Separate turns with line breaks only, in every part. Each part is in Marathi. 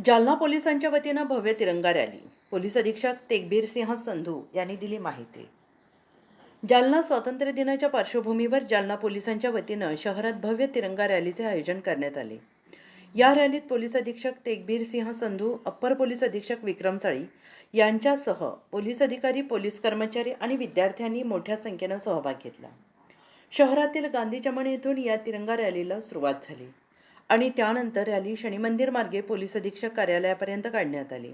जालना पोलिसांच्या वतीनं भव्य तिरंगा रॅली. पोलीस अधीक्षक तेगबीर सिंह संधू यांनी दिली माहिती. जालना स्वातंत्र्य दिनाच्या पार्श्वभूमीवर जालना पोलिसांच्या वतीनं शहरात भव्य तिरंगा रॅलीचे आयोजन करण्यात आले. या रॅलीत पोलीस अधीक्षक तेगबीर सिंह संधू, अप्पर पोलीस अधीक्षक विक्रम साळी यांच्यासह पोलीस अधिकारी, पोलीस कर्मचारी आणि विद्यार्थ्यांनी मोठ्या संख्येनं सहभाग घेतला. शहरातील गांधी चमन येथून या तिरंगा रॅलीला सुरुवात झाली आणि त्यानंतर रॅली शनी मंदिर मार्गे पोलीस अधीक्षक कार्यालयापर्यंत काढण्यात आली.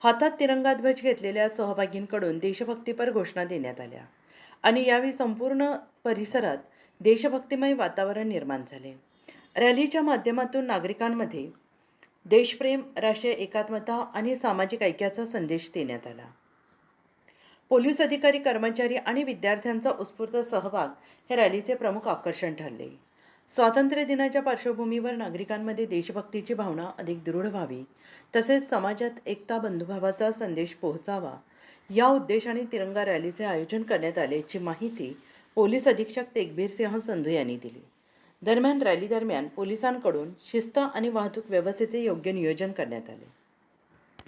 हातात तिरंगा ध्वज घेतलेल्या सहभागींकडून देशभक्तीपर घोषणा देण्यात आल्या आणि यावेळी संपूर्ण परिसरात देशभक्तिमय वातावरण निर्माण झाले. रॅलीच्या माध्यमातून नागरिकांमध्ये देशप्रेम, राष्ट्रीय एकात्मता आणि सामाजिक ऐक्याचा संदेश देण्यात आला. पोलीस अधिकारी, कर्मचारी आणि विद्यार्थ्यांचा उत्स्फूर्त सहभाग हे रॅलीचे प्रमुख आकर्षण ठरले. स्वातंत्र्य दिनाच्या पार्श्वभूमीवर नागरिकांमध्ये देशभक्तीची भावना अधिक दृढ व्हावी, तसेच समाजात एकता, बंधुभावाचा संदेश पोहोचावा या उद्देशाने तिरंगा रॅलीचे आयोजन करण्यात आल्याची माहिती पोलीस अधीक्षक तेगबीर सिंह संधू यांनी दिली. दरम्यान रॅली दरम्यान पोलिसांकडून शिस्त आणि वाहतूक व्यवस्थेचे योग्य नियोजन करण्यात आले.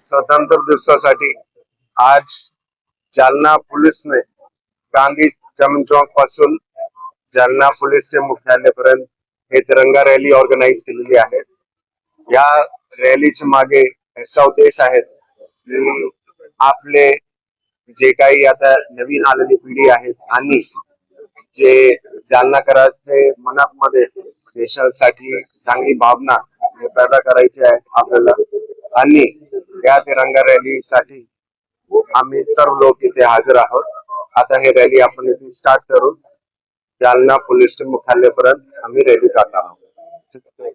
स्वातंत्र्य दिवसासाठी आज जालना पोलीसने गांधी चमन चौक पासून जालना पोलीस मुख्यालयापर्यंत हे तिरंगा रॅली ऑर्गनाइज केलेली आहे. या रॅलीच्या मागे असा उद्देश आहे की आपले जे काही आता नवीन आलेली पिढी आहेत आणि जे जालनाकरांचे मनामध्ये देशासाठी चांगली भावना पैदा करायची आहे आपल्याला, आणि या तिरंगा रॅलीसाठी आम्ही सर्व लोक इथे हजर आहोत. आता हे रॅली आपण इथे स्टार्ट करून जालना पोलीस मुख्यालयापर्यंत आम्ही रॅली काढणार आहोत.